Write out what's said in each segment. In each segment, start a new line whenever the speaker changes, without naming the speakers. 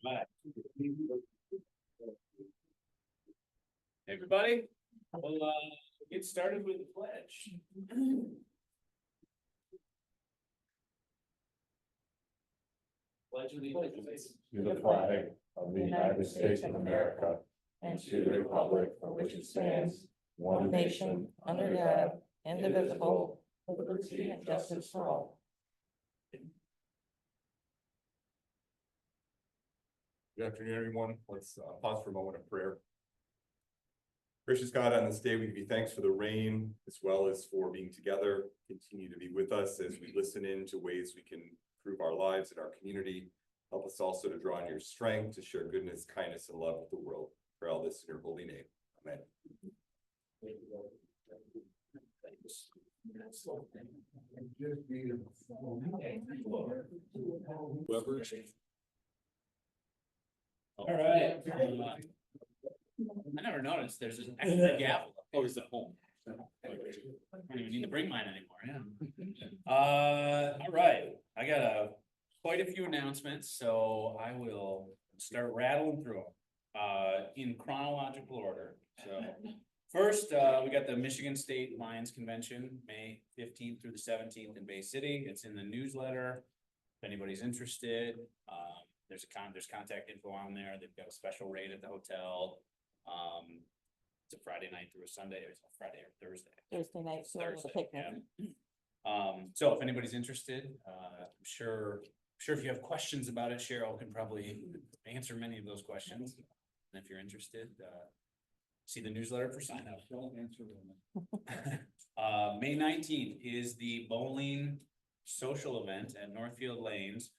Right. Everybody, we'll get started with the pledge. Pledge allegiance
to the flag of the United States of America and to the republic for which it stands, one nation, under God, indivisible, with liberty and justice for all.
Good afternoon, everyone. Let's pause for a moment of prayer. Gracious God, on this day, we give you thanks for the rain, as well as for being together. Continue to be with us as we listen in to ways we can improve our lives and our community. Help us also to draw on your strength to share goodness, kindness, and love with the world. For all this in your holy name. Amen.
All right. I never noticed there's an extra gavel. Oh, is it home? I don't even need to bring mine anymore. Yeah. All right. I got quite a few announcements, so I will start rattling through them in chronological order. So first, we got the Michigan State Lions Convention, May 15th through the 17th in Bay City. It's in the newsletter. If anybody's interested, there's contact info on there. They've got a special rate at the hotel. It's a Friday night through a Sunday. It's a Friday or Thursday.
Thursday night.
Thursday, yeah. So if anybody's interested, I'm sure if you have questions about it, Cheryl can probably answer many of those questions. And if you're interested, see the newsletter for sign up. Don't answer them. May 19th is the bowling social event at Northfield Lanes.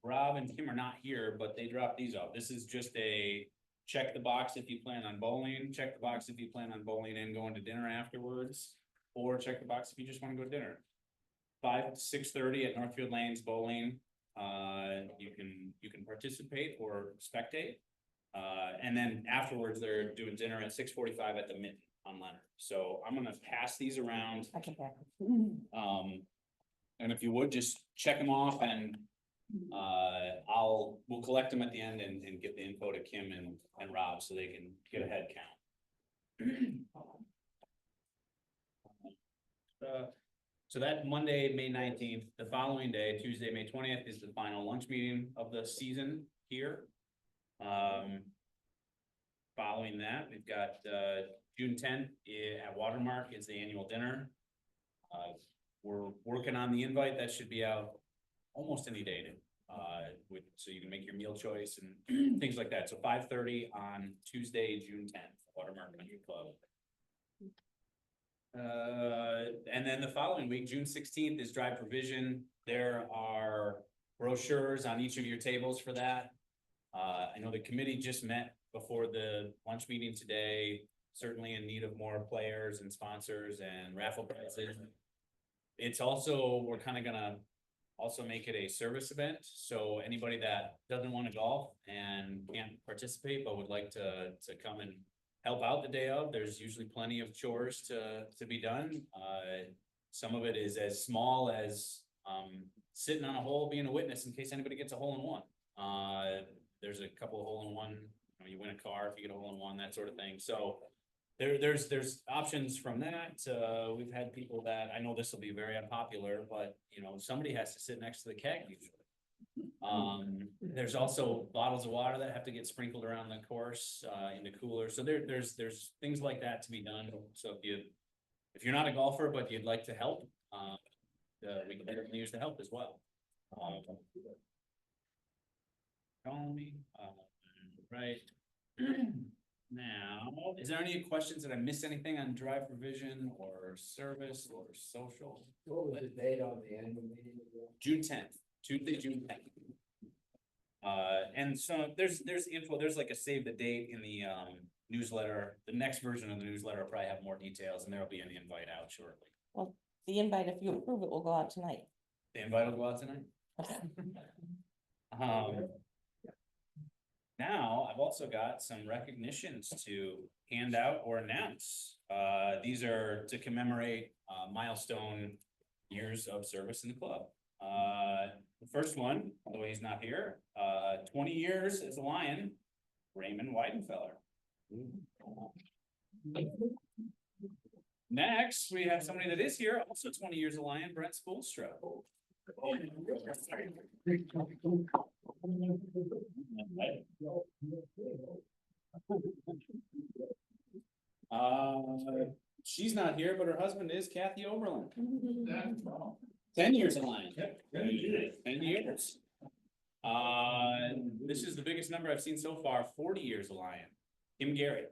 Rob and Kim are not here, but they dropped these off. This is just a check the box if you plan on bowling, check the box if you plan on bowling and going to dinner afterwards, or check the box if you just want to go to dinner. 5 to 6:30 at Northfield Lanes bowling. You can participate or spectate. And then afterwards they're doing dinner at 6:45 at the Mitten on Leonard. So I'm gonna pass these around.
I can back.
And if you would just check them off, and we'll collect them at the end and get the info to Kim and Rob so they can get a head count. So that Monday, May 19th, the following day, Tuesday, May 20th, is the final lunch meeting of the season here. Following that, we've got June 10th at Watermark is the annual dinner. We're working on the invite. That should be out almost any day, so you can make your meal choice and things like that. So 5:30 on Tuesday, June 10th, Watermark Country Club. And then the following week, June 16th, is Drive Provision. There are brochures on each of your tables for that. I know the committee just met before the lunch meeting today, certainly in need of more players and sponsors and raffle prizes. It's also, we're kind of gonna also make it a service event. So anybody that doesn't want to golf and can't participate, but would like to come and help out the day of, there's usually plenty of chores to be done. Some of it is as small as sitting on a hole, being a witness in case anybody gets a hole in one. There's a couple of hole in one, you win a car if you get a hole in one, that sort of thing. So there's options from that. We've had people that, I know this will be very unpopular, but somebody has to sit next to the keg usually. There's also bottles of water that have to get sprinkled around the course into coolers. So there's things like that to be done. So if you're not a golfer but you'd like to help, we can definitely use the help as well. Call me. Right. Now, is there any questions? Did I miss anything on Drive Provision or service or social?
What was the date on the annual meeting?
June 10th, Tuesday, June 10th. And so there's info, there's like a save the date in the newsletter. The next version of the newsletter will probably have more details, and there'll be an invite out shortly.
Well, the invite, if you approve it, will go out tonight.
The invite will go out tonight. Now, I've also got some recognitions to hand out or announce. These are to commemorate milestone years of service in the club. The first one, although he's not here, 20 years as a Lion, Raymond Weidenfeller. Next, we have somebody that is here, also 20 years a Lion, Brent Spoolstra. She's not here, but her husband is Kathy Oberlin. 10 years a Lion. 10 years. This is the biggest number I've seen so far, 40 years a Lion. Kim Gary.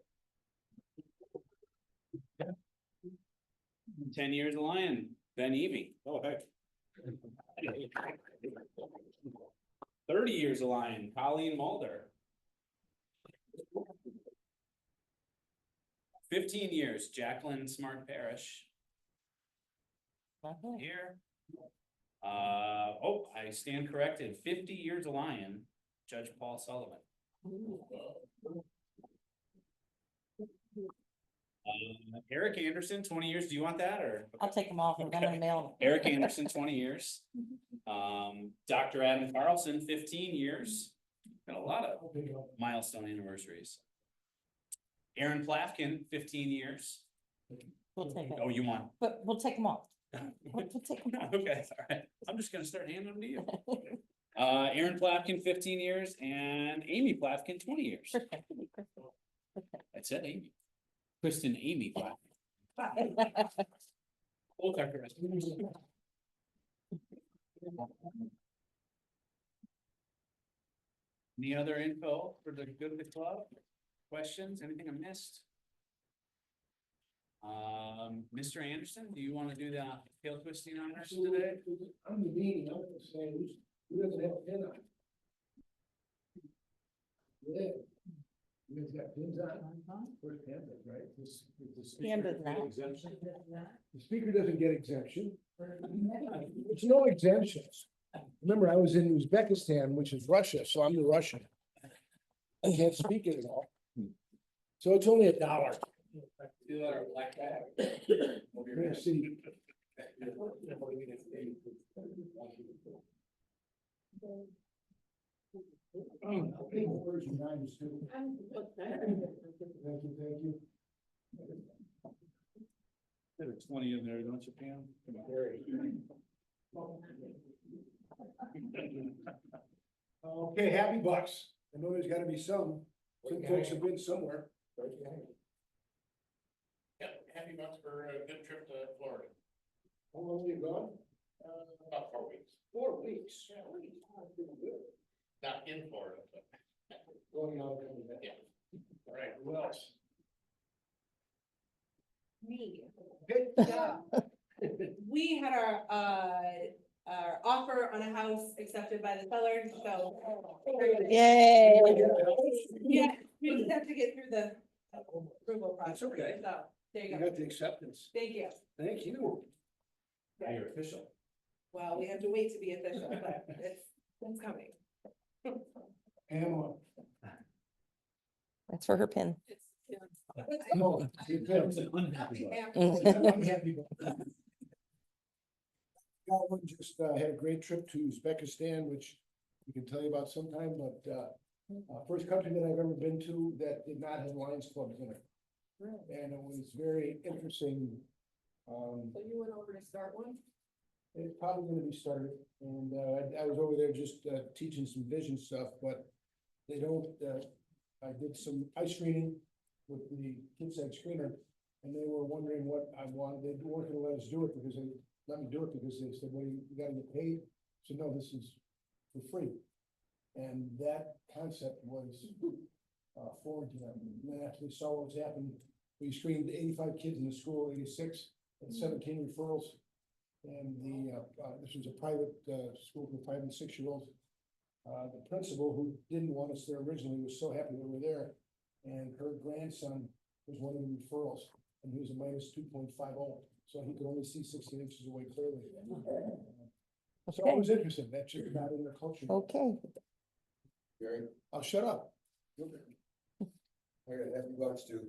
10 years a Lion, Ben Evie. Oh, heck. 30 years a Lion, Colleen Mulder. 15 years, Jacqueline Smart Parish. Here. I stand corrected. 50 years a Lion, Judge Paul Sullivan. Eric Anderson, 20 years. Do you want that or?
I'll take them off. I'm gonna mail
Eric Anderson, 20 years. Dr. Adam Carlson, 15 years. Got a lot of milestone anniversaries. Aaron Plafkin, 15 years.
them. We'll take it,
Oh, you want?
but we'll take them off. We'll take them off.
Okay, all right. I'm just gonna start handing them to you. Aaron Plafkin, 15 years, and Amy Plafkin, 20 years. That's it, Amy. Kristen Amy Plafkin. Both are correct. Any other info for the good of the club? Questions? Anything I missed? Mr. Anderson, do you want to do the tail twisting honors today?
I'm the meeting, I'm gonna say, who doesn't have a pin on? Yeah. You guys got pins on? First Pandas, right?
Pam does not.
Exemption? The speaker doesn't get exemption. There's no exemptions. Remember, I was in Uzbekistan, which is Russia, so I'm the Russian. I can't speak it at all. So it's only $1. We're gonna see. Where's your nine, Stu? Thank you.
There are 20 in there, don't you, Pam?
Okay, happy bucks. I know there's gotta be some folks have been somewhere.
Yep, happy bucks for a good trip to Florida.
How long have you gone?
About 4 weeks.
4 weeks.
Yeah.
Pretty good.
Not in Florida, but
Going out, coming back.
yeah.
All right, who else?
Me.
Good
job. We had our offer on a house accepted by the seller, so.
Yay.
Yeah, we just have to get through the approval process.
That's okay.
So, there you
You
go.
got the acceptance.
Thank you.
Thank you.
Now you're official.
Well, we have to wait to be official, but it's coming.
Pamela.
That's for her pin.
No, you did. I'm happy about that. Calvin just had a great trip to Uzbekistan, which we can tell you about sometime, but first country that I've ever been to that did not have Lions clubs in it. And it was very interesting.
So you went over to start one?
It's probably gonna be started, and I was over there just teaching some vision stuff, but they don't, I did some ice screening with the kids' screener, and they were wondering what I wanted. They weren't gonna let us do it because they let me do it because they said, well, you gotta get paid. So no, this is for free. And that concept was foreign to them. And then after they saw what was happening, we screened 85 kids in the school, 86, and 17 referrals. And this was a private school for 5 and 6-year-olds. The principal, who didn't want us there originally, was so happy we were there. And her grandson was one of the referrals, and he was a minus 2.50, so he could only see 16 inches away clearly. So it was interesting. That's just not in their culture.
Okay.
Gary, I'll shut up.
I got happy bucks too.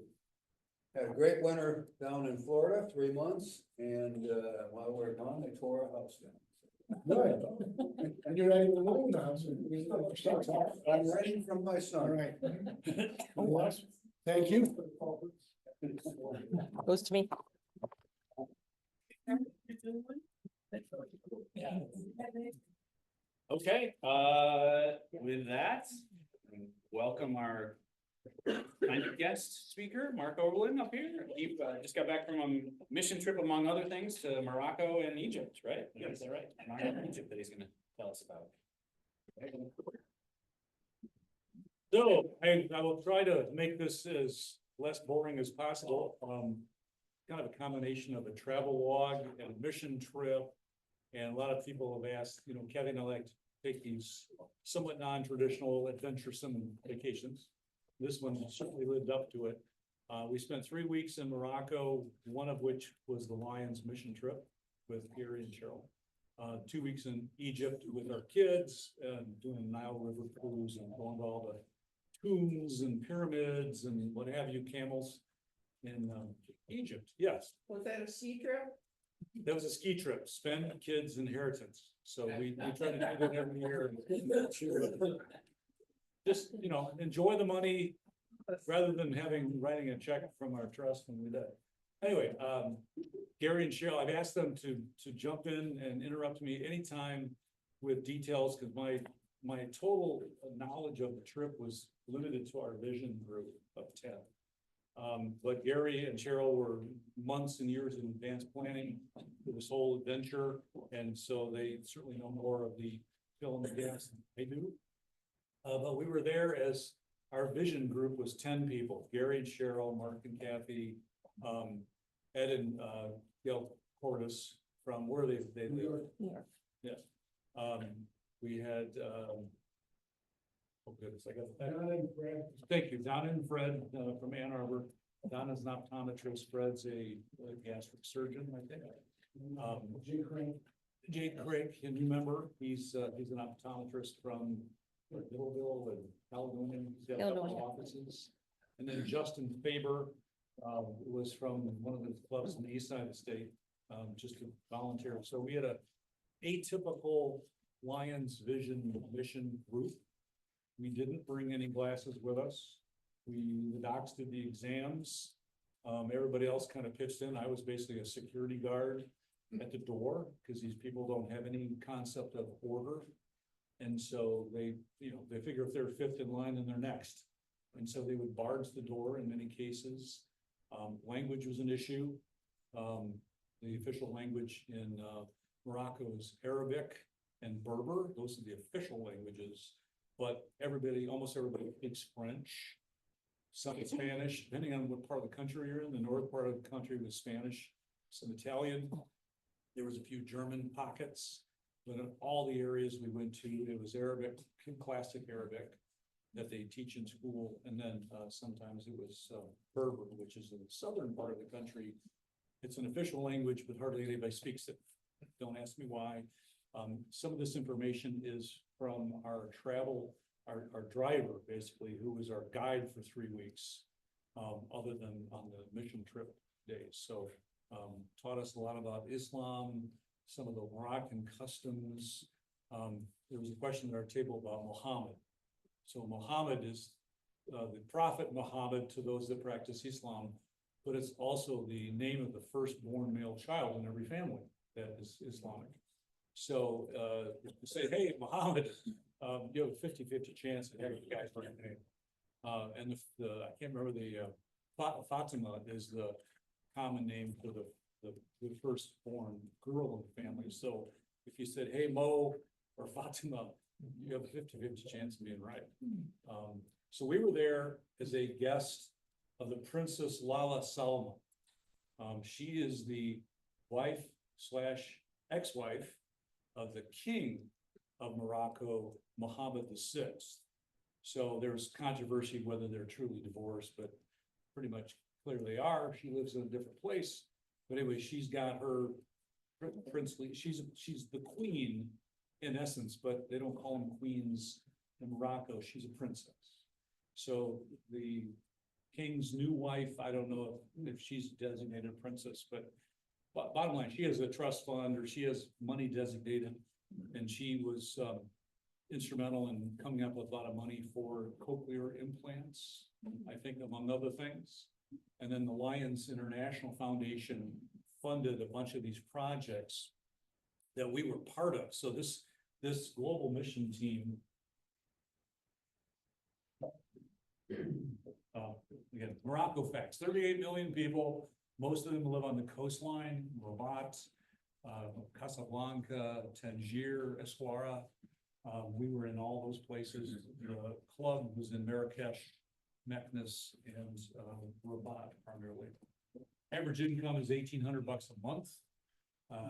Had a great winter down in Florida, 3 months, and while we were gone, they tore our house down.
Good. And you're not even alone now, so.
I'm ready from my
All
son.
right. Yes, thank you.
Goes to me.
Okay, with that, welcome our kind of guest speaker, Mark Oberlin up here. He just got back from a mission trip, among other things, to Morocco and Egypt, right? Is that right? Morocco and Egypt that he's gonna tell us about.
So I will try to make this as less boring as possible. Kind of a combination of a travel log and a mission trip. And a lot of people have asked, you know, Kevin, I like to take these somewhat non-traditional adventuresome vacations. This one certainly lived up to it. We spent 3 weeks in Morocco, one of which was the Lions mission trip with Gary and Cheryl. 2 weeks in Egypt with our kids and doing a Nile River cruise and going to all the tombs and pyramids and what have you, camels in Egypt. Yes,
Was that a ski trip?
that was a ski trip, spend kids' inheritance. So we try to do that every year. Just, you know, enjoy the money rather than writing a check from our trust when we die. Anyway, Gary and Cheryl, I've asked them to jump in and interrupt me anytime with details, because my total knowledge of the trip was limited to our vision group of 10. But Gary and Cheryl were months and years in advance planning for this whole adventure, and so they certainly know more of the fill in the gaps than I do. But we were there as our vision group was 10 people: Gary and Cheryl, Mark and Kathy, Ed and Gail Cordes from where they live.
Here.
Yes. We had oh goodness, I got that.
Don and Fred.
Thank you, Donna and Fred from Ann Arbor. Donna's an optometrist, Fred's a gastric surgeon, I think.
Jay Crane.
Jake Craig, can you remember? He's an optometrist from Middleville and Caledonia. He's got a couple
Caledonia.
offices. And then Justin Faber was from one of the clubs on the east side of the state, just a volunteer. So we had a atypical Lions Vision mission group. We didn't bring any glasses with us. The docs did the exams. Everybody else kind of pitched in. I was basically a security guard at the door because these people don't have any concept of order. And so they figure if they're fifth in line, then they're next. And so they would barge the door in many cases. Language was an issue. The official language in Morocco is Arabic and Berber. Those are the official languages. But almost everybody speaks French, some Spanish, depending on what part of the country you're in. The north part of the country was Spanish, some Italian. There was a few German pockets, but in all the areas we went to, it was Arabic, classic Arabic that they teach in school. And then sometimes it was Berber, which is in the southern part of the country. It's an official language, but hardly anybody speaks it. Don't ask me why. Some of this information is from our driver, basically, who was our guide for 3 weeks, other than on the mission trip days. So taught us a lot about Islam, some of the Moroccan customs. There was a question at our table about Muhammad. So Muhammad is the prophet Muhammad to those that practice Islam, but it's also the name of the firstborn male child in every family that is Islamic. So if you say, hey, Muhammad, you have a 50-50 chance of having a guy's right name. And I can't remember Fatima is the common name for the firstborn girl in the family. So if you said, hey, Mo or Fatima, you have a 50-50 chance of being right. So we were there as a guest of the Princess Lala Salma. She is the wife / ex-wife of the king of Morocco, Mohammed VI. So there's controversy whether they're truly divorced, but pretty much clearly they are. She lives in a different place. But anyway, she's got her princely, she's the queen in essence, but they don't call them queens in Morocco. She's a princess. So the king's new wife, I don't know if she's designated princess, but bottom line, she has a trust fund or she has money designated And she was, instrumental in coming up with a lot of money for cochlear implants, I think among other things. And then the Lions International Foundation funded a bunch of these projects that we were part of. So this global mission team. Again, Morocco facts, 38 million people, most of them live on the coastline, Rabat, Casablanca, Tangier, Essaouira. We were in all those places. The club was in Marrakesh, Meknes, and Rabat primarily. Average income is $1,800 a month.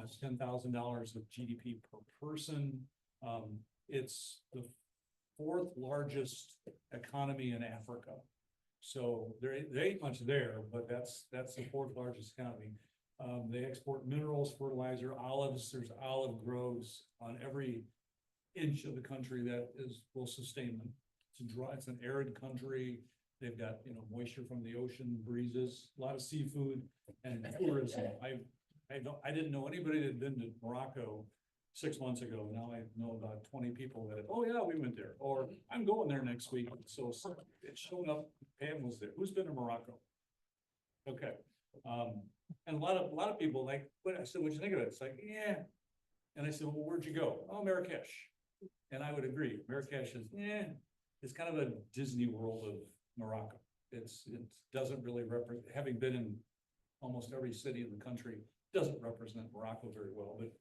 It's $10,000 of GDP per person. It's the fourth largest economy in Africa. So there ain't much there, but that's the fourth largest economy. They export minerals, fertilizer, olives. There's olive groves on every inch of the country that will sustain them. It's an arid country. They've got, moisture from the ocean breezes, a lot of seafood and tourism. I didn't know anybody that had been to Morocco 6 months ago. Now I know about 20 people that, oh yeah, we went there, or I'm going there next week. So it's shown up. Pam was there. Who's been to Morocco? Okay. And a lot of people like, I said, what'd you think of it? It's like, yeah. And I said, well, where'd you go? Oh, Marrakesh. And I would agree. Marrakesh is, it's kind of a Disney World of Morocco. It doesn't really represent, having been in almost every city in the country, doesn't represent Morocco very well, but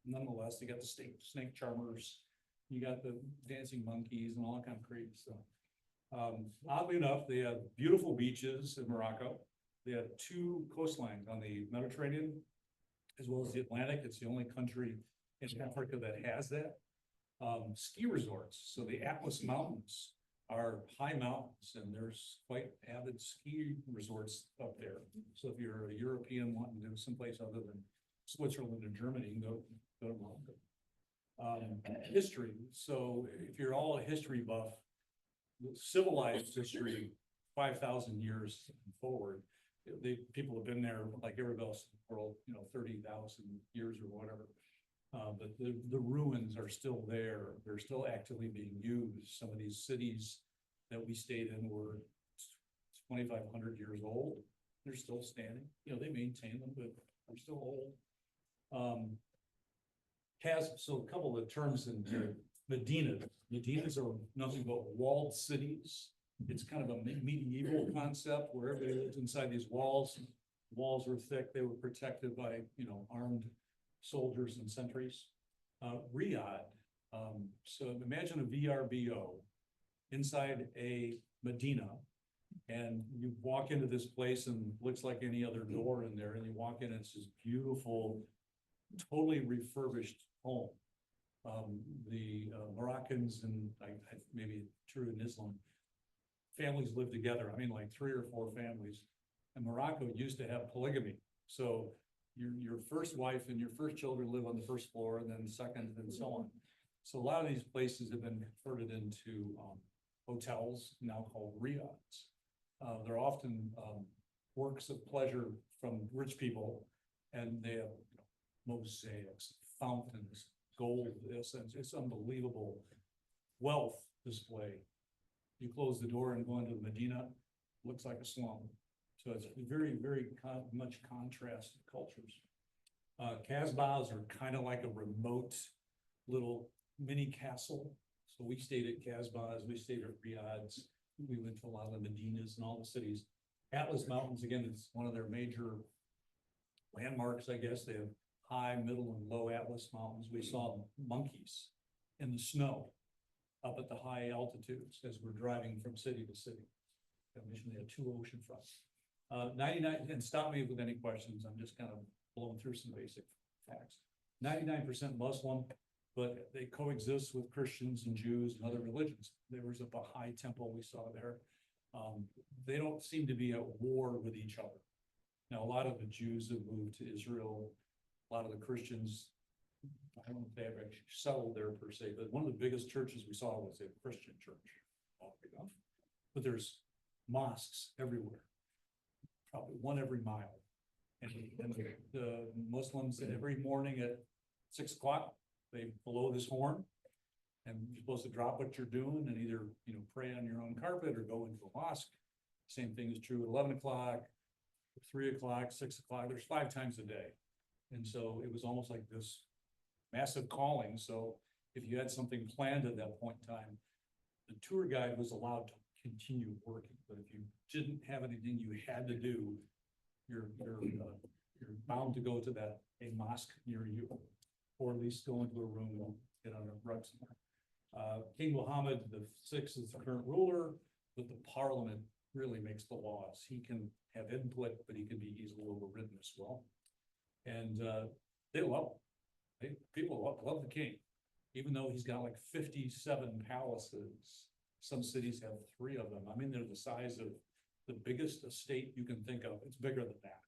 nonetheless, you got the snake charmers, you got the dancing monkeys and all that kind of crazy stuff. Oddly enough, they have beautiful beaches in Morocco. They have 2 coastlines on the Mediterranean as well as the Atlantic. It's the only country in Africa that has that. Ski resorts. So the Atlas Mountains are high mountains, and there's quite avid ski resorts up there. So if you're a European wanting to go someplace other than Switzerland or Germany, you can go to Morocco. History. So if you're all a history buff, civilized history, 5,000 years forward, people have been there like everybody else in the world, 30,000 years or whatever. But the ruins are still there. They're still actively being used. Some of these cities that we stayed in were 2,500 years old. They're still standing. They maintain them, but they're still old. So a couple of terms in here. Medinas are nothing but walled cities. It's kind of a medieval concept where everybody lives inside these walls. Walls were thick. They were protected by, armed soldiers and sentries. Riyadh. So imagine a VRBO inside a Medina, and you walk into this place and it looks like any other door in there, and you walk in, and it's this beautiful, totally refurbished home. The Moroccans, and maybe true in Islam, families live together. I mean, like 3 or 4 families. And Morocco used to have polygamy. So your first wife and your first children live on the first floor, and then second, and so on. So a lot of these places have been converted into hotels, now called riads. They're often works of pleasure from rich people, and they have mosaics, fountains, gold. It's unbelievable wealth display. You close the door and go into the Medina, looks like a slum. So it's very, very much contrast cultures. Casbahs are kind of like a remote little mini castle. So we stayed at Casbahs, we stayed at Riyadhs, we went to a lot of the Medinas and all the cities. Atlas Mountains, again, it's one of their major landmarks, I guess. They have high, middle, and low Atlas Mountains. We saw monkeys in the snow up at the high altitudes as we're driving from city to city. They had 2 ocean fronts. 99, and stop me with any questions. I'm just kind of blowing through some basic facts. 99% Muslim, but they coexist with Christians and Jews and other religions. There was a Baha'i temple we saw there. They don't seem to be at war with each other. Now, a lot of the Jews have moved to Israel. A lot of the Christians, I don't know if they have actually settled there per se, but one of the biggest churches we saw was a Christian church. But there's mosques everywhere, probably 1 every mile. And the Muslims every morning at 6 o'clock, they blow this horn. And you're supposed to drop what you're doing and either, pray on your own carpet or go into a mosque. Same thing is true at 11 o'clock, 3 o'clock, 6 o'clock, there's 5 times a day. And so it was almost like this massive calling, so if you had something planned at that point in time, the tour guide was allowed to continue working, but if you didn't have anything you had to do, you're bound to go to a mosque near you, or at least go into a room and get on a rug somewhere. King Mohammed VI is the current ruler, but the parliament really makes the laws. He can have input, but he can be easily overridden as well. And they love him. People love the king, even though he's got like 57 palaces. Some cities have 3 of them. I mean, they're the size of the biggest estate you can think of. It's bigger than that.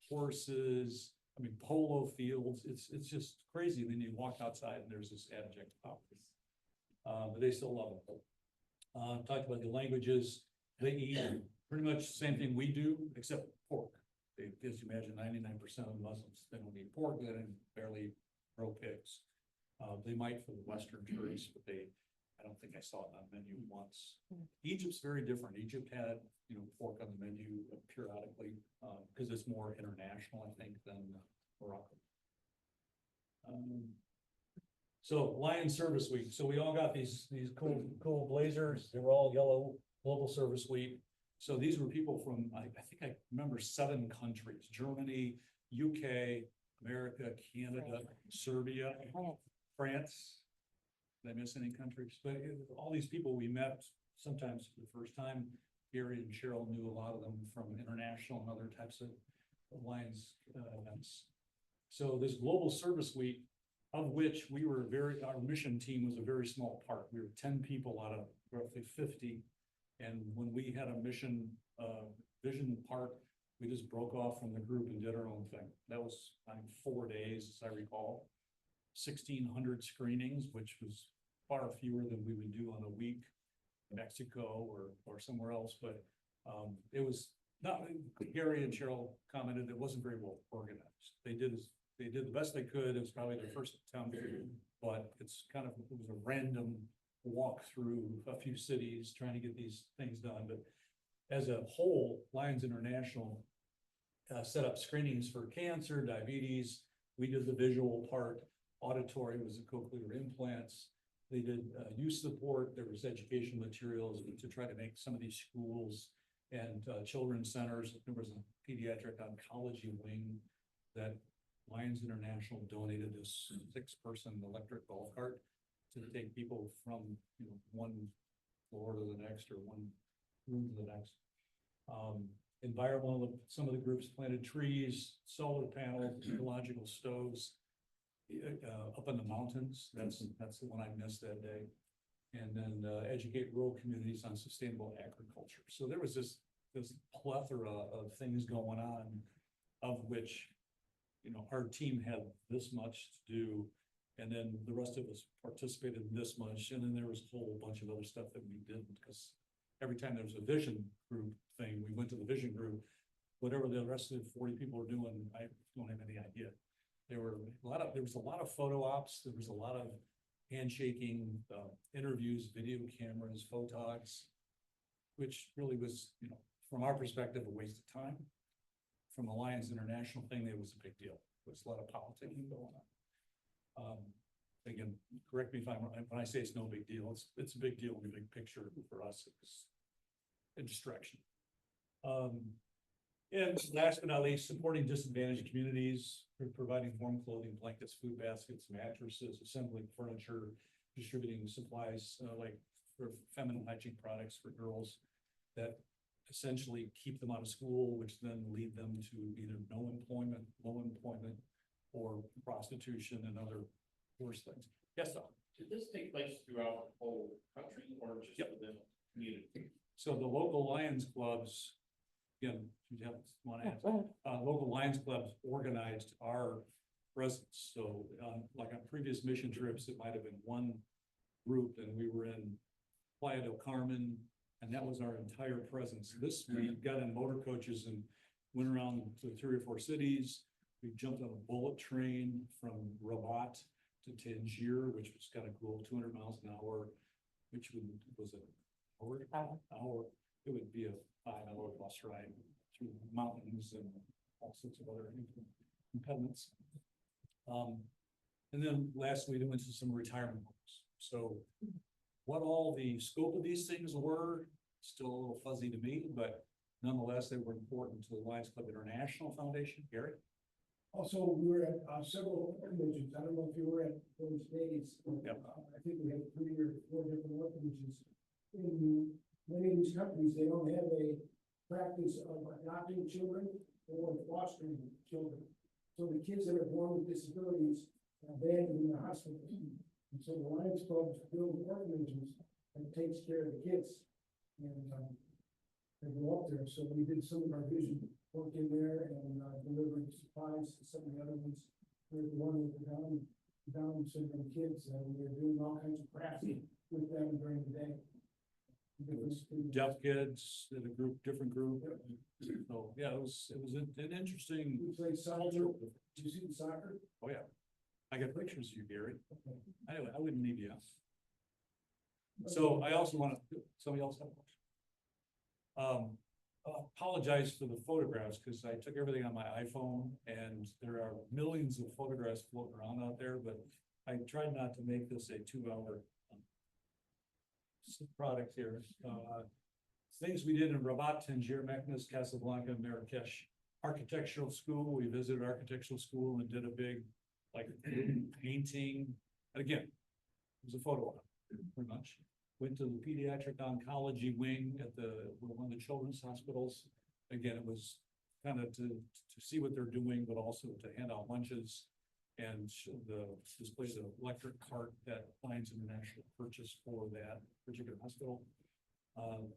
Horses, polo fields. It's just crazy. Then you walk outside and there's this abject poverty. But they still love him. Talked about the languages. They eat pretty much the same thing we do, except pork. As you imagine, 99% of Muslims, they don't eat pork, they don't barely grow pigs. They might for the Western tourists, but I don't think I saw it on the menu once. Egypt's very different. Egypt had, pork on the menu periodically, because it's more international, I think, than Morocco. So Lion Service Week. So we all got these cool blazers. They were all yellow. Global Service Week. So these were people from, I think I remember 7 countries: Germany, UK, America, Canada, Serbia, France. Did I miss any countries? But all these people we met sometimes for the first time. Gary and Cheryl knew a lot of them from international and other types of Lions events. So this Global Service Week, of which our mission team was a very small part. We were 10 people out of roughly 50. And when we had a mission vision part, we just broke off from the group and did our own thing. That was 4 days, as I recall, 1,600 screenings, which was far fewer than we would do on a week in Mexico or somewhere else. But it was not, Gary and Cheryl commented it wasn't very well organized. They did the best they could. It was probably their first town, but it was a random walk through a few cities trying to get these things done. But as a whole, Lions International set up screenings for cancer, diabetes. We did the visual part. Auditory was the cochlear implants. They did youth support. There was education materials to try to make some of these schools and children's centers. There was a pediatric oncology wing that Lions International donated this 6-person electric golf cart to take people from one floor to the next or one room to the next. Environmental, some of the groups planted trees, solar panels, ecological stoves up in the mountains. That's the one I missed that day. And then educate rural communities on sustainable agriculture. So there was this plethora of things going on, of which our team had this much to do. And then the rest of us participated in this much. And then there was a whole bunch of other stuff that we didn't, because every time there was a vision group thing, we went to the vision group. Whatever the rest of the 40 people were doing, I don't have any idea. There was a lot of photo ops. There was a lot of handshaking, interviews, video cameras, photogs, which really was, from our perspective, a waste of time. From the Lions International thing, it was a big deal. There was a lot of politicking going on. Again, correct me if I'm wrong, when I say it's no big deal, it's a big deal in the big picture for us. It's a distraction. And last but not least, supporting disadvantaged communities, providing warm clothing, blankets, food baskets, mattresses, assembling furniture, distributing supplies like for feminine hygiene products for girls that essentially keep them out of school, which then lead them to either no employment, low employment, or prostitution and other worse things. Yes, Doc?
Did this take place throughout the whole country or just within the community?
So the local Lions clubs, again, you have one
Yeah,
answer.
go ahead.
Local Lions clubs organized our presence. So like on previous mission trips, it might have been one group, and we were in Playa del Carmen, and that was our entire presence. This, we got in motor coaches and went around to 3 or 4 cities. We jumped on a bullet train from Rabat to Tangier, which was kind of cool, 200 miles an hour, which was an hour. It would be a 5-hour bus ride through mountains and all sorts of other impediments. And then lastly, we went to some retirement homes. So what all the scope of these things were, still a little fuzzy to me, but nonetheless, they were important to the Lions Club International Foundation. Gary?
Also, we were at several orphanages. I don't know if you were at those days.
Yep.
I think we had 3 or 4 different orphanages. In many of these countries, they don't have a practice of adopting children or fostering children. So the kids that are born with disabilities are abandoned in the hospital. And so the Lions Club build orphanages and takes care of the kids. And they go up there. So we did some of our vision work in there and delivering supplies to some of the other ones. There's one with the Down syndrome kids, and we were doing all kinds of crafts with them during the day.
Deaf kids, in a different group. So, yeah, it was an interesting.
We played soccer. Did you see the soccer?
Oh, yeah. I got pictures of you, Gary. Anyway, I wouldn't need you. So I also want to, somebody else have a question? Apologize for the photographs, because I took everything on my iPhone, and there are millions of photographs floating around out there, but I tried not to make this a 2-hour product here. Things we did in Rabat, Tangier, Meknes, Casablanca, Marrakesh. Architectural school, we visited architectural school and did a big, like, painting. And again, it was a photo op, pretty much. Went to the pediatric oncology wing at one of the children's hospitals. Again, it was kind of to see what they're doing, but also to hand out lunches and displays an electric cart that Lions International purchased for that particular hospital.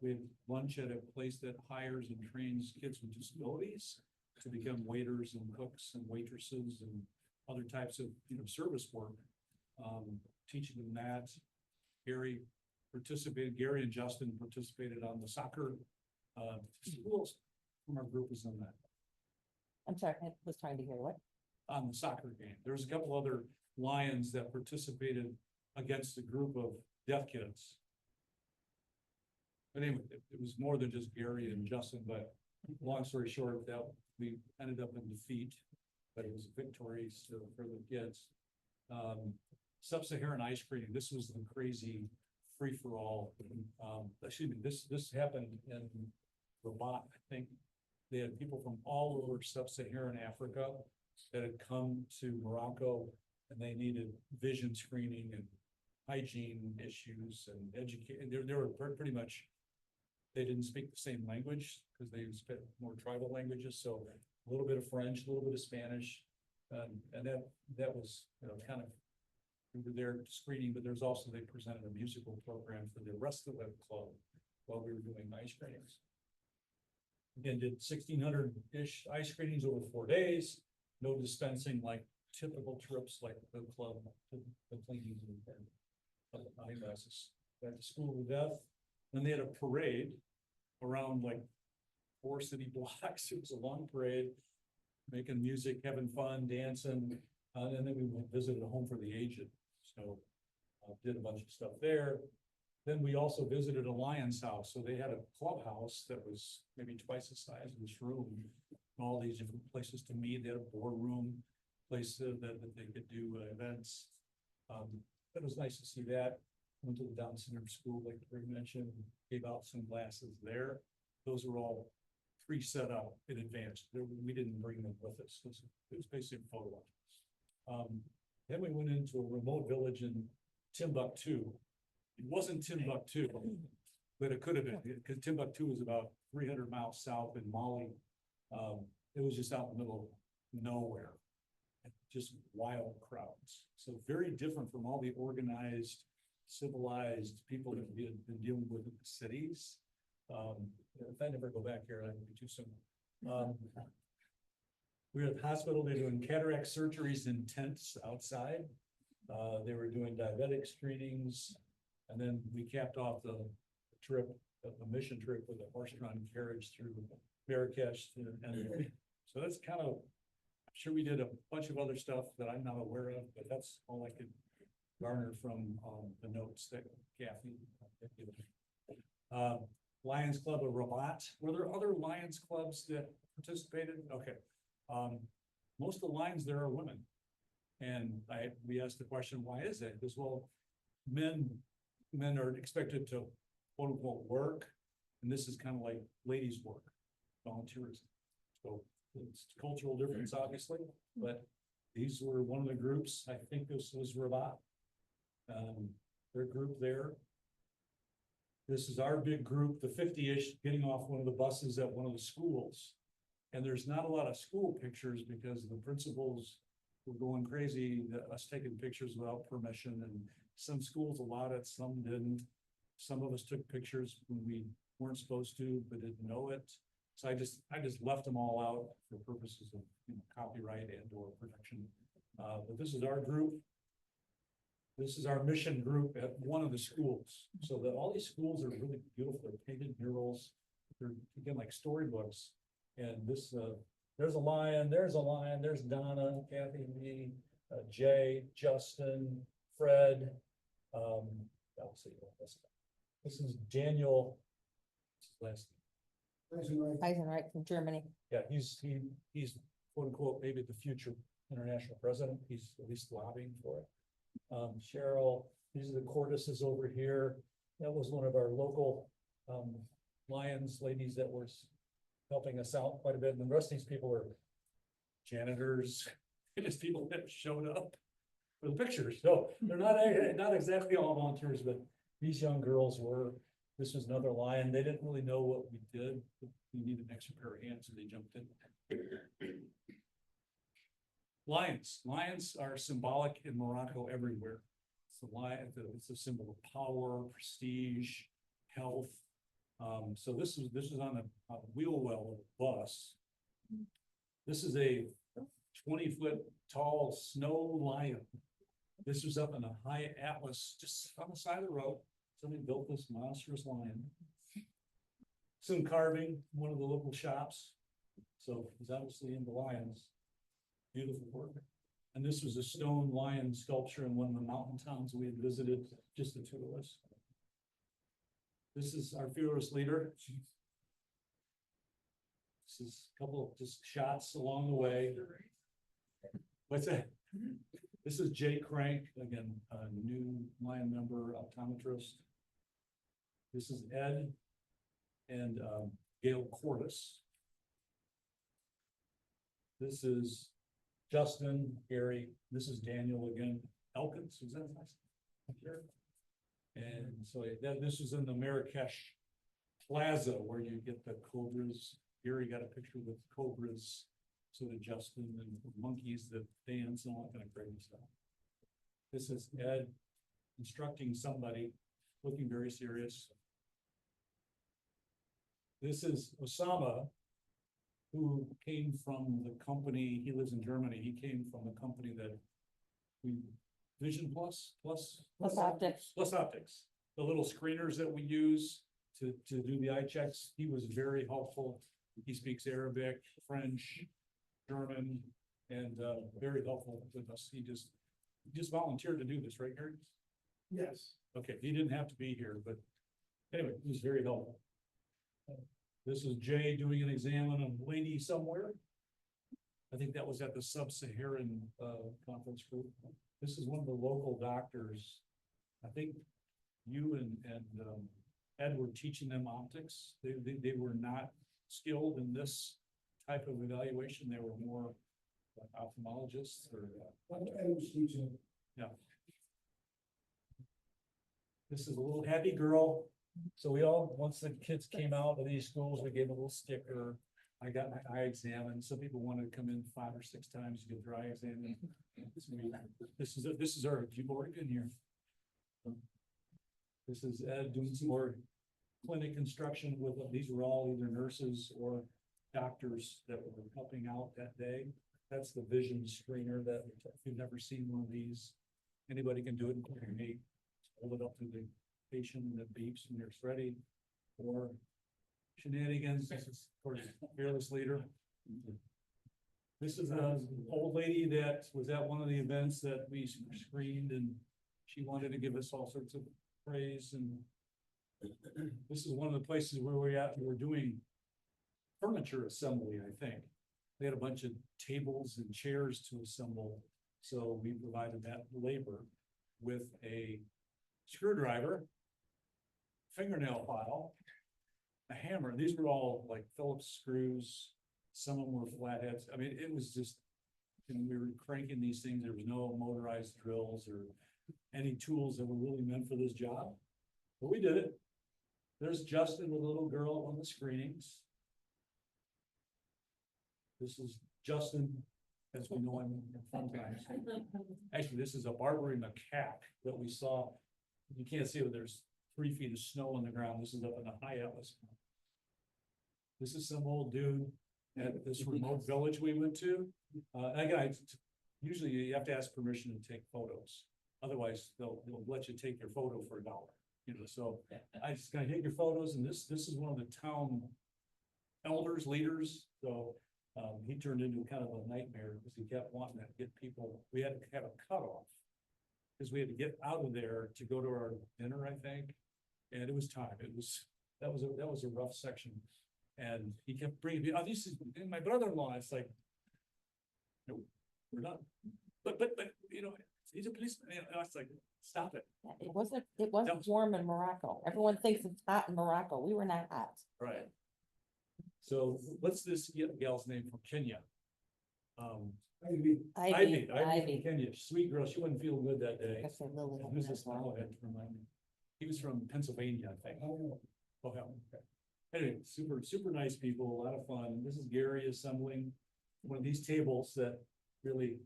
We have lunch at a place that hires and trains kids with disabilities to become waiters and cooks and waitresses and other types of, service work. Teaching them that. Gary and Justin participated on the soccer. Who else from our group was in that?
I'm sorry, I was trying to hear what?
On the soccer game. There was a couple other Lions that participated against a group of deaf kids. But anyway, it was more than just Gary and Justin, but long story short, that we ended up in defeat, but it was a victory still for the kids. Sub-Saharan ice cream, this was the crazy free-for-all. Excuse me, this happened in Rabat, I think. They had people from all over Sub-Saharan Africa that had come to Morocco, and they needed vision screening and hygiene issues and education. They were pretty much, they didn't speak the same language because they speak more tribal languages. So a little bit of French, a little bit of Spanish, and that was, kind of, we were there screening, but there's also, they presented a musical program for the rest of the club while we were doing ice screenings. Again, did 1,600-ish ice screenings over 4 days. No dispensing like typical trips like the club, the cleaning and eyeglasses. At the School of Death. Then they had a parade around like 4 city blocks. It was a long parade, making music, having fun, dancing. And then we visited a home for the aged. So did a bunch of stuff there. Then we also visited a Lion's house. So they had a clubhouse that was maybe twice the size of this room. All these different places to meet. They had a boardroom place that they could do events. It was nice to see that. Went to the Down syndrome school, like Greg mentioned, gave out some glasses there. Those were all pre-set up in advance. We didn't bring them with us. It was basically a photo op. Then we went into a remote village in Timbuktu. It wasn't Timbuktu, but it could have been, because Timbuktu was about 300 miles south in Mali. It was just out in the middle of nowhere, just wild crowds. So very different from all the organized, civilized people that we had been dealing with in the cities. If I never go back here, I would be too soon. We were at the hospital. They're doing cataract surgeries in tents outside. They were doing diabetic screenings, and then we capped off the trip, the mission trip, with a horse-drawn carriage through Marrakesh. And so that's kind of, Sure, we did a bunch of other stuff that I'm not aware of, but that's all I could garner from, the notes that Kathy. Lions Club of Rabat, were there other Lions clubs that participated? Okay. Most of the Lions there are women. And we asked the question, why is that? Because, well, men are expected to quote unquote work, and this is kind of like ladies' work, volunteerism. So it's cultural difference, obviously, but these were one of the groups. I think this was Rabat. Their group there. This is our big group, the 50-ish, getting off one of the buses at one of the schools. And there's not a lot of school pictures because the principals were going crazy, us taking pictures without permission, and some schools allowed it, some didn't. Some of us took pictures when we weren't supposed to, but didn't know it. So I just left them all out for purposes of, you know, copyright and or protection. But this is our group. This is our mission group at one of the schools. So that all these schools are really beautiful. They're painted murals. They're again like storybooks. And this, there's a lion, there's Donna, Kathy, me, Jay, Justin, Fred. I'll see this is Daniel. What's his last name?
Eisenreich from Germany.
Yeah, he's quote unquote, maybe the future international president. He's at least lobbying for it. Cheryl, these are the Cordises over here. That was one of our local Lions ladies that was helping us out quite a bit. And the rest of these people are janitors, just people that showed up for the pictures. So they're not exactly all volunteers, but these young girls were. This was another Lion. They didn't really know what we did. We needed an extra pair of hands, so they jumped in. Lions are symbolic in Morocco everywhere. It's a lion, it's a symbol of power, prestige, health. So this is on a wheel well of a bus. This is a 20-foot tall snow lion. This was up in a high Atlas, just on the side of the road. Somebody built this monstrous lion. Some carving, one of the local shops. So he's obviously into lions. Beautiful work. And this was a stone lion sculpture in one of the mountain towns we had visited, just the two of us. This is our fearless leader. This is a couple of just shots along the way. What's that? This is Jay Crank, again, a new Lion member, optometrist. This is Ed and Gail Cordis. This is Justin, Gary. This is Daniel again. Elkins, is that nice? And so this is in the Marrakesh Plaza where you get the cobras. Gary got a picture with cobras. So did Justin, and monkeys that dance and all that kind of crazy stuff. This is Ed instructing somebody, looking very serious. This is Osama, who came from the company, he lives in Germany, he came from the company that we, Vision Plus
Optics.
Plus Optics, the little screeners that we use to do the eye checks. He was very helpful. He speaks Arabic, French, German, and very helpful with us. He just volunteered to do this, right, Gary?
Yes.
Okay, he didn't have to be here, but anyway, he was very helpful. This is Jay doing an exam on a lady somewhere. I think that was at the Sub-Saharan conference group. This is one of the local doctors. I think you and Ed were teaching them optics. They were not skilled in this type of evaluation. They were more like ophthalmologists or.
I was teaching.
Yeah. This is a little happy girl. So we all, once the kids came out of these schools, we gave them a little sticker. I got my eye examined. Some people wanted to come in 5 or 6 times to get their eye examined. This is our, you've already been here. This is Ed doing some more clinic instruction with them. These were all either nurses or doctors that were helping out that day. That's the vision screener that if you've never seen one of these, anybody can do it, including me. Hold it up to the patient and it beeps when it's ready. Or shenanigans. This is, of course, fearless leader. This is an old lady that was at one of the events that we screened, and she wanted to give us all sorts of praise, and this is one of the places where we're doing furniture assembly, I think. They had a bunch of tables and chairs to assemble, so we provided that labor with a screwdriver, fingernail file, a hammer. These were all like Phillips screws. Some of them were flatheads. I mean, it was just, we were cranking these things. There was no motorized drills or any tools that were really meant for this job. But we did it. There's Justin with a little girl on the screenings. This is Justin, as we know him from times. Actually, this is a Barbary macaque that we saw. You can't see it, but there's 3 feet of snow on the ground. This is up in the high atmosphere. This is some old dude at this remote village we went to. Again, usually you have to ask permission to take photos. Otherwise, they'll let you take your photo for $1. You know, so I just gotta take your photos, and this is one of the town elders, leaders. So he turned into kind of a nightmare because he kept wanting to get people. We had to have a cutoff because we had to get out of there to go to our dinner, I think. And it was time. That was a rough section. And he kept bringing me, this is my brother-in-law. It's like, no, we're not. But you know, he's a policeman. You know, it's like, stop it.
It wasn't warm in Morocco. Everyone thinks it's hot in Morocco. We were not hot.
Right. So what's this gal's name from Kenya? Ivy from Kenya, sweet girl. She wasn't feeling good that day.
I said Lily.
Who's this? Oh, I have to remind me. He was from Pennsylvania, I think. Oh, hell, okay. Anyway, super nice people, a lot of fun. This is Gary assembling one of these tables that really,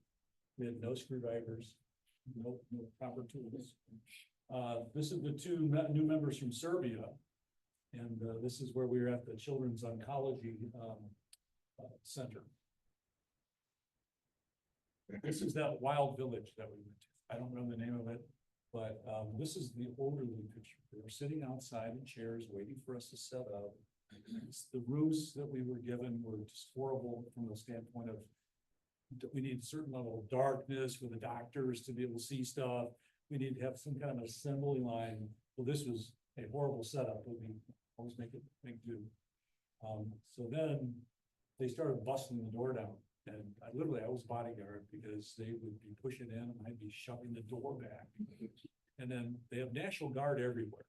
we had no screwdrivers, no proper tools. This is the 2 new members from Serbia. And this is where we were at the Children's Oncology Center. This is that wild village that we went to. I don't remember the name of it, but this is the elderly picture. They were sitting outside in chairs waiting for us to set up. The roofs that we were given were just horrible from the standpoint of we need a certain level of darkness for the doctors to be able to see stuff. We need to have some kind of assembly line. Well, this was a horrible setup, but we always make do. So then they started busting the door down, and I was bodyguard because they would be pushing in and I'd be shoving the door back. And then they have National Guard everywhere.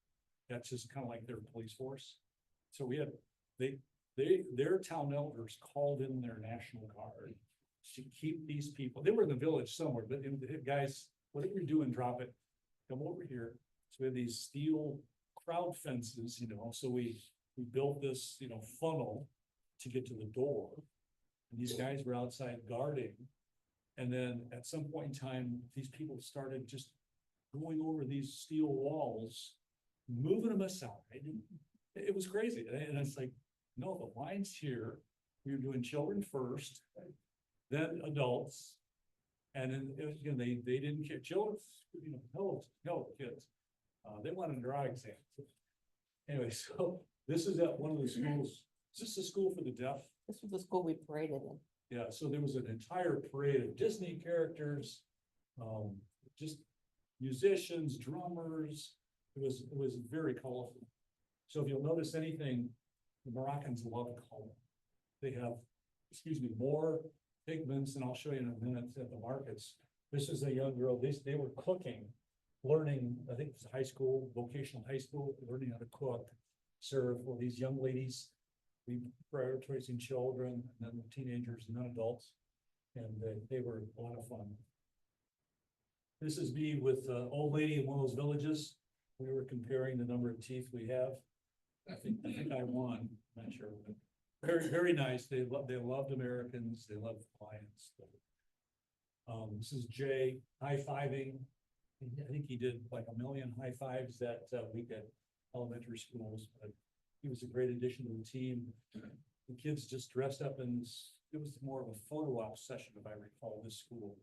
That's just kind of like their police force. So we had their town elders called in their National Guard to keep these people. They were in the village somewhere, but guys, whatever you're doing, drop it. Come over here. So we have these steel crowd fences, you know. So we built this, you know, funnel to get to the door. And these guys were outside guarding. And then at some point in time, these people started just going over these steel walls, moving them aside. It was crazy. And it's like, no, the line's here. We were doing children first, then adults. And then it was, you know, they didn't care. Children, you know, no kids. They wanted their eye exams. Anyway, so this is at one of the schools. Is this a school for the deaf?
This was the school we paraded in.
Yeah, so there was an entire parade of Disney characters, just musicians, drummers. It was very colorful. So if you'll notice anything, the Moroccans love color. They have, more pigments, and I'll show you in a minute at the markets. This is a young girl. They were cooking, learning. I think it's high school, vocational high school, learning how to cook, serve. Well, these young ladies. We prioritizing children, and then teenagers and then adults, and they were a lot of fun. This is me with an old lady in one of those villages. We were comparing the number of teeth we have. I think I won. I'm not sure, but very nice. They loved Americans. They loved clients. This is Jay high-fiving. I think he did like 1 million high fives that week at elementary schools, but he was a great addition to the team. The kids just dressed up in this. It was more of a photo op session, if I recall, this school.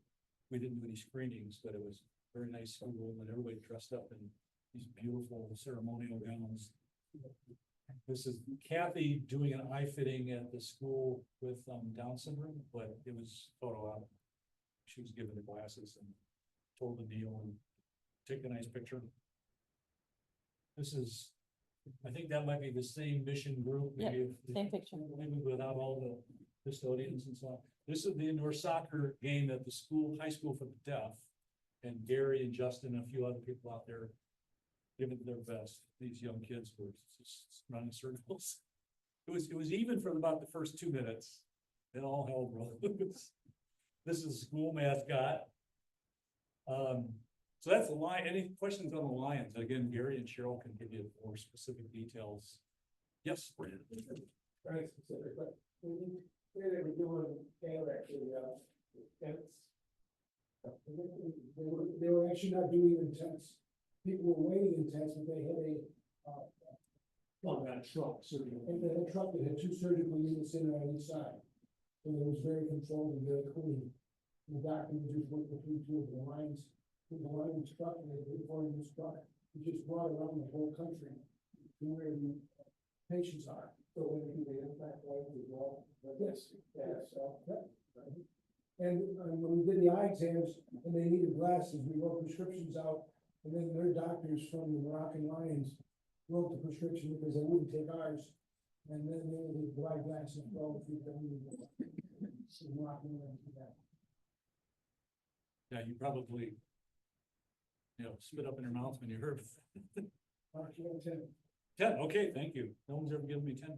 We didn't do any screenings, but it was a very nice school, and everybody dressed up in these beautiful ceremonial gowns. This is Kathy doing an eye fitting at the school with Down syndrome, but it was photo op. She was given the glasses and told to kneel and take a nice picture. This is, I think that might be the same mission group.
Yeah,
maybe
same picture.
Maybe without all the custodians and so on. This is the indoor soccer game at the school, high school for the deaf. And Gary and Justin and a few other people out there giving it their best. These young kids were just running circles. It was even for about the first 2 minutes. Then all hell broke loose. This is a school mascot. So that's the line. Any questions on the Lions? Again, Gary and Cheryl can give you more specific details. Yes, Brandon.
Very specific, but we they were doing, they were actually, tents. They were actually not doing it in tents. People were waiting in tents, but they had a truck, and they had a truck that had 2 surgical units in it on each side. And it was very controlled and very clean. The doctor would just went between 2 of the lines, the Lions truck, and they were in this truck. He just brought around the whole country to where the patients are. So when they impact life as well. Yes, yeah, so, yeah. And when we did the eye exams and they needed glasses, we wrote prescriptions out. And then their doctors from the Moroccan Lions wrote the prescription because they wouldn't take ours. And then they would provide glasses for all the people who Moroccan Lions do that.
Yeah, you probably, spit up in your mouth when you heard.
Actually, I'm saying,
10, okay, thank you. No one's ever given me 10.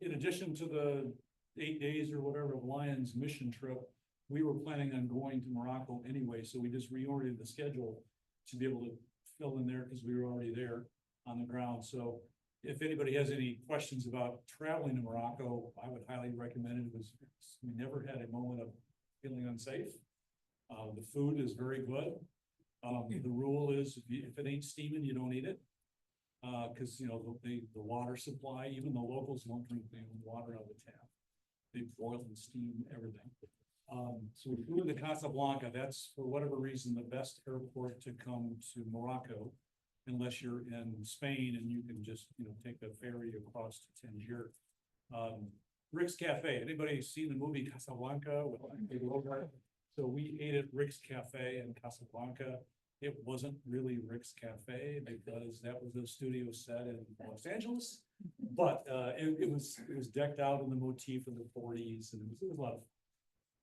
In addition to the 8 days or whatever of Lions mission trip, we were planning on going to Morocco anyway, so we just reoriented the schedule to be able to fill in there because we were already there on the ground. So if anybody has any questions about traveling to Morocco, I would highly recommend it. We never had a moment of feeling unsafe. The food is very good. The rule is if it ain't steaming, you don't eat it. Cause the water supply, even the locals won't drink the water out of the tap. They boil and steam everything. So we flew to Casablanca. That's for whatever reason, the best airport to come to Morocco. Unless you're in Spain and you can just, take a ferry across to Tangier. Rick's Cafe, anybody seen the movie Casablanca? So we ate at Rick's Cafe in Casablanca. It wasn't really Rick's Cafe because that was the studio set in Los Angeles. But it was decked out in the motif of the 40s and it was a lot of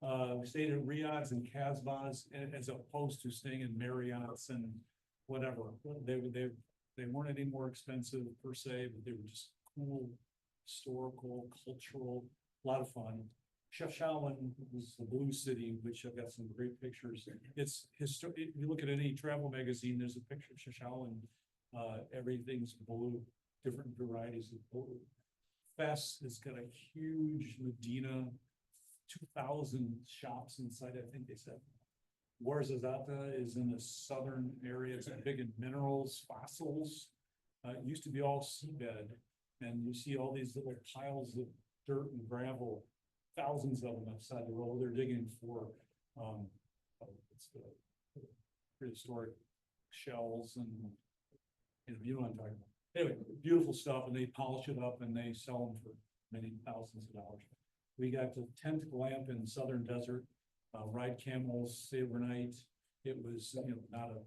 fun. We stayed in Riyadhs and Casbahs as opposed to staying in Marriott's and whatever. They weren't any more expensive per se, but they were just cool, historical, cultural, a lot of fun. Chefchaouen was the blue city, which I've got some great pictures. It's historic. If you look at any travel magazine, there's a picture of Chefchaouen. Everything's blue, different varieties of blue. Fes has got a huge Medina, 2,000 shops inside, I think they said. Ouarzazate is in the southern area. It's big in minerals, fossils. It used to be all seabed, and you see all these little piles of dirt and gravel, thousands of them outside the road. They're digging for it's the prehistoric shells and you know what I'm talking about. Anyway, beautiful stuff, and they polish it up and they sell them for many thousands of dollars. We got the tent lamp in the southern desert. Ride camels, stay overnight. It was, not a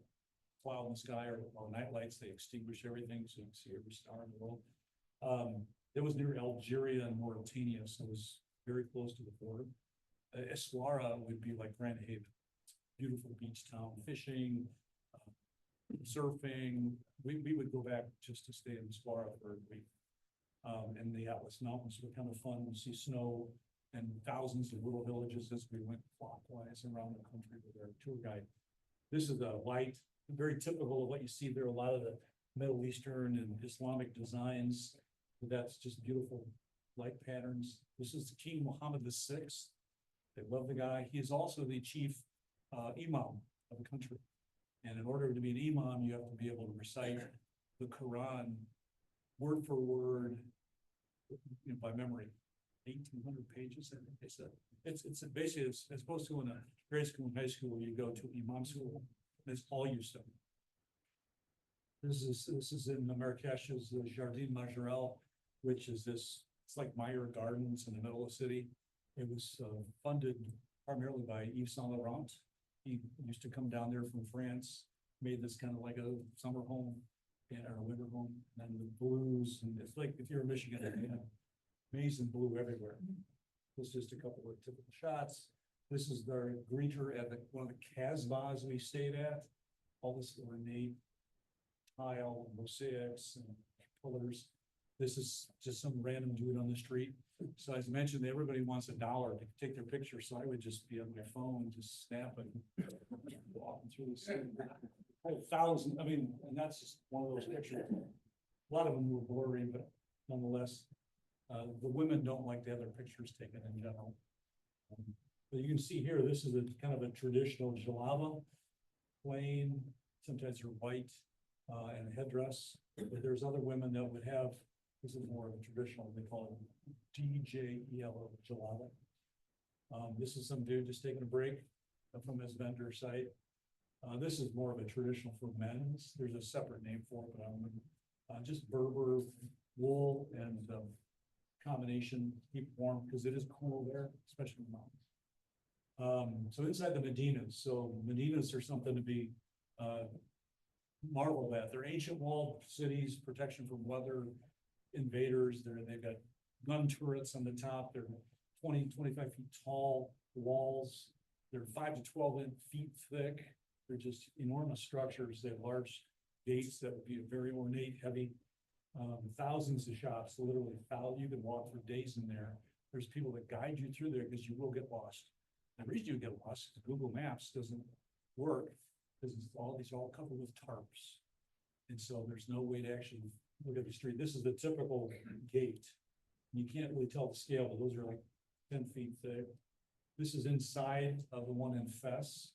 cloud in the sky or night lights. They extinguish everything so you can see every star in the world. It was near Algeria and Mauritania, so it was very close to the border. Essaouira would be like Grand Haven, beautiful beach town, fishing, surfing. We would go back just to stay in Essaouira for a week. And the Atlas Mountains were kind of fun to see snow. And thousands of little villages as we went clockwise around the country with our tour guide. This is a light, very typical of what you see there. A lot of the Middle Eastern and Islamic designs. That's just beautiful light patterns. This is King Mohammed VI. They love the guy. He is also the chief imam of the country. And in order to be an imam, you have to be able to recite the Quran word for word, by memory. 1,800 pages, I think they said. It's basically as opposed to in a grade school and high school where you go to imam school, that's all you study. This is in Marrakech's Jardin Majorel, which is this, it's like Meyer Gardens in the middle of the city. It was funded primarily by Yves Saint Laurent. He used to come down there from France, made this kind of like a summer home and or a winter home, and then the blues, and it's like if you're in Michigan, you know, amazing blue everywhere. This is just a couple of typical shots. This is their greeter at one of the Casbahs we stayed at. All this ornate tile, mosaics, and pillars. This is just some random dude on the street. So as mentioned, everybody wants $1 to take their picture, so I would just be on my phone, just snapping, walking through the city. 1,000, I mean, and that's just one of those pictures. A lot of them were blurry, but nonetheless, the women don't like to have their pictures taken in general. But you can see here, this is a kind of a traditional jalaba, plain, sometimes they're white, and a headdress. But there's other women that would have, this is more of a traditional, they call it DJELO, jalaba. This is some dude just taking a break from his vendor site. This is more of a traditional for men's. There's a separate name for it, but I don't remember. Just Berber wool and combination, keep warm because it is cool there, especially in the mountains. So inside the Medinas, so Medinas are something to be marveled at. They're ancient walled cities, protection from weather, invaders. They've got gun turrets on the top. They're 20, 25 feet tall walls. They're 5 to 12 feet thick. They're just enormous structures. They have large gates that would be very ornate, heavy. Thousands of shops, literally thousands. You can walk for days in there. There's people that guide you through there because you will get lost. The reason you get lost is Google Maps doesn't work because these are all covered with tarps. And so there's no way to actually look at the street. This is the typical gate. You can't really tell the scale, but those are like 10 feet thick. This is inside of the one in Fes.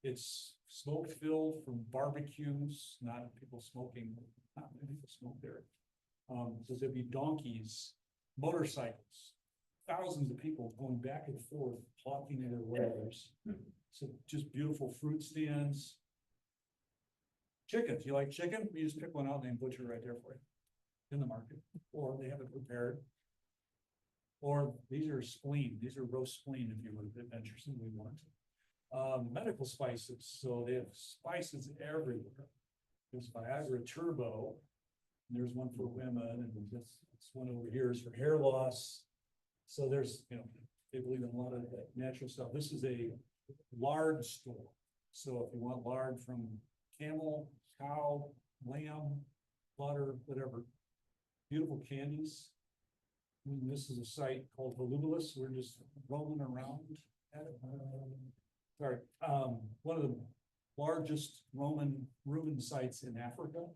It's smoke filled from barbecues, not people smoking, not many people smoke there. So there'd be donkeys, motorcycles, thousands of people going back and forth, talking to their wares. So just beautiful fruit stands. Chicken, if you like chicken, you just pick one out and they butcher right there for you in the market, or they have it prepared. Or these are spleen, these are roast spleen if you would adventure we want. Medical spices, so they have spices everywhere. There's Viagra Turbo, and there's one for women, and this one over here is for hair loss. So there's, you know, they believe in a lot of natural stuff. This is a lard store. So if you want lard from camel, cow, lamb, butter, whatever, beautiful candies. And this is a site called Volubilis. We're just rolling around at it. Sorry, one of the largest Roman sites in Africa.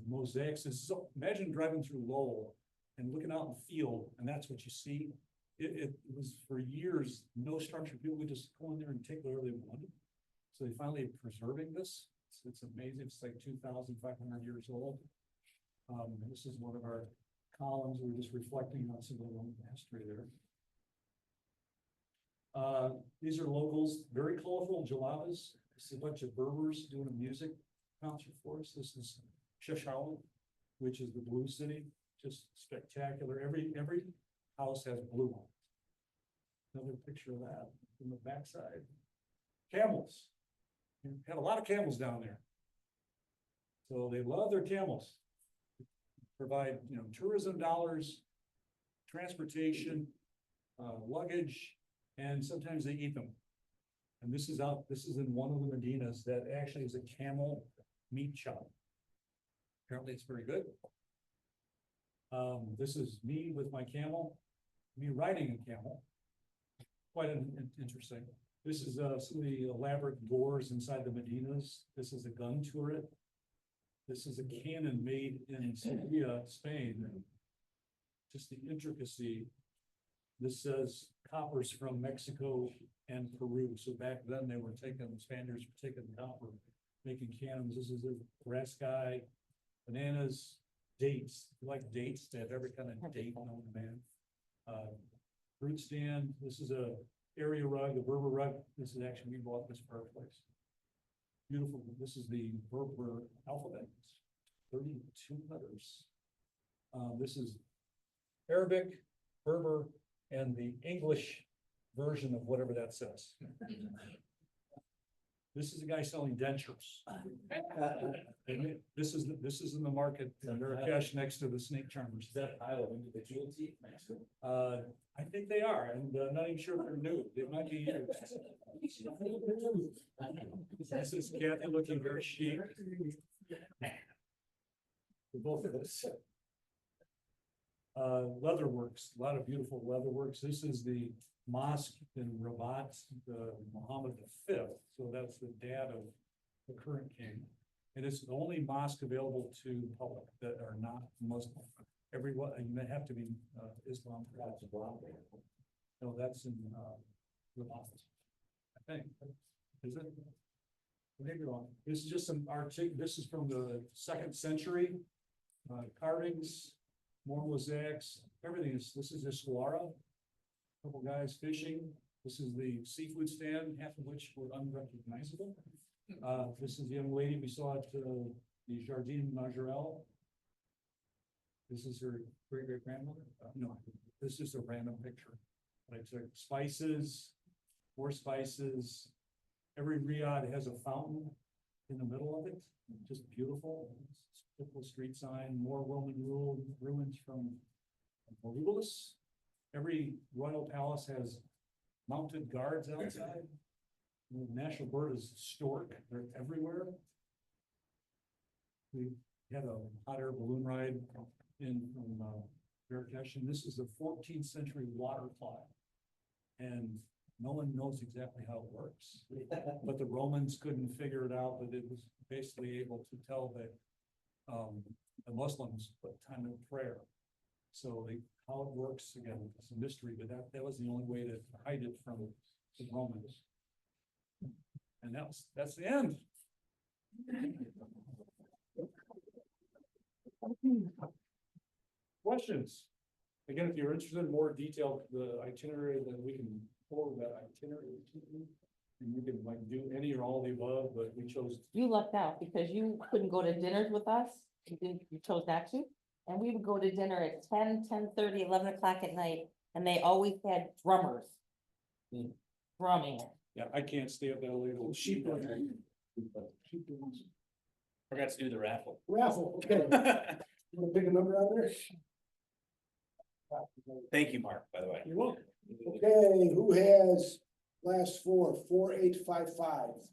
Mosaics is so, imagine driving through Lowell and looking out in the field, and that's what you see. It was for years, no structure. People would just go in there and take whatever they wanted. So they finally are preserving this. It's amazing. It's like 2,500 years old. This is one of our columns. We're just reflecting on some of the Roman history there. These are locals, very colorful jalabas. This is a bunch of Berbers doing a music concert for us. This is Chefchaouen, which is the blue city. Just spectacular. Every house has blue on it. Another picture of that from the backside. Camels. We had a lot of camels down there. So they love their camels. Provide, you know, tourism dollars, transportation, luggage, and sometimes they eat them. And this is in one of the Medinas that actually is a camel meat shop. Apparently it's very good. This is me with my camel, me riding a camel. Quite interesting. This is some of the elaborate doors inside the Medinas. This is a gun turret. This is a cannon made in Sevilla, Spain. Just the intricacy. This says coppers from Mexico and Peru. So back then they were taking, the Spaniards were taking copper, making cannons. This is a grass sky, bananas, dates. If you like dates, they have every kind of date known to man. Fruit stand. This is a area rug, a Berber rug. This is actually, we bought this for our place. Beautiful. This is the Berber alphabet. 32 letters. This is Arabic, Berber, and the English version of whatever that says. This is a guy selling dentures. And this is in the market in Marrakesh next to the snake charmers.
Is that pile of individual teeth next to it?
I think they are, and I'm not even sure if they're new. They might be used. This is Kathy looking very chic. For both of us. Leatherworks, a lot of beautiful leatherworks. This is the mosque in Rabat, the Muhammad V. So that's the dad of the current king. And it's the only mosque available to public that are not Muslim. Everyone, and they have to be Islam. No, that's in Rabat, I think. Is it? Maybe wrong. This is just some art. This is from the 2nd century. Carvings, more mosaics, everything is, this is a Suara. Couple guys fishing. This is the seafood stand, half of which were unrecognizable. This is the young lady we saw at the Jardin Majorelle. This is her great grandmother. No, this is a random picture. I took spices, more spices. Every riad has a fountain in the middle of it, just beautiful. Typical street sign, more Roman ruins from Moribulus. Every royal palace has mounted guards outside. The national bird is stork, they're everywhere. We had a hot air balloon ride in from Marrakesh, and this is a 14th century water clock. And no one knows exactly how it works, but the Romans couldn't figure it out, but it was basically able to tell that the Muslims put time in prayer. So how it works, again, it's a mystery, but that was the only way to hide it from the Romans. And that's the end. Questions? Again, if you're interested in more detail, the itinerary, then we can forward that itinerary to you. And you can like do any or all the above, but we chose.
You lucked out because you couldn't go to dinners with us. You chose not to. And we would go to dinner at 10, 10:30, 11 o'clock at night, and they always had drummers. Drumming.
Yeah, I can't stay up that late. Sheep.
Forgot to do the raffle.
Raffle, okay. You wanna pick a number out of there?
Thank you, Mark, by the way.
You're welcome. Okay, who has last four, 4855?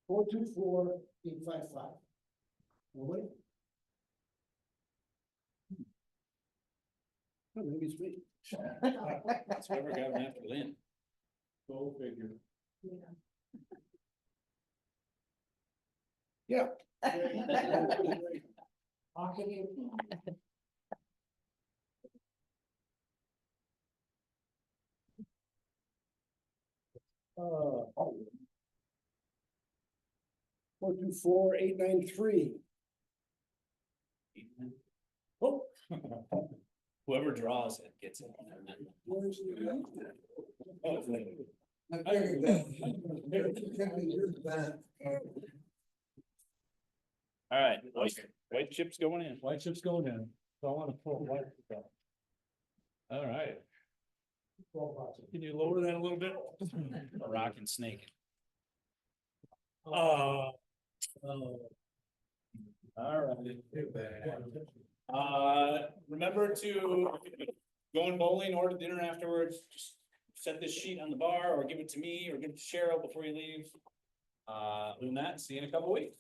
Four, two, 4855. Nobody? Oh, maybe it's me.
That's whoever got him after Lynn.
Go figure.
Yeah. Oh. 424893. Oh.
Whoever draws it gets it.
Where's the-
Oh, it's like-
I figured that.
All right, white chips going in.
White chips going in. So I want to pull white.
All right,
Can you lower that a little bit?
a rockin' snake.
All
right. Remember to, going bowling or to dinner afterwards, just set this sheet on the bar or give it to me or give it to Cheryl before you leave. Other than that, see you in a couple weeks.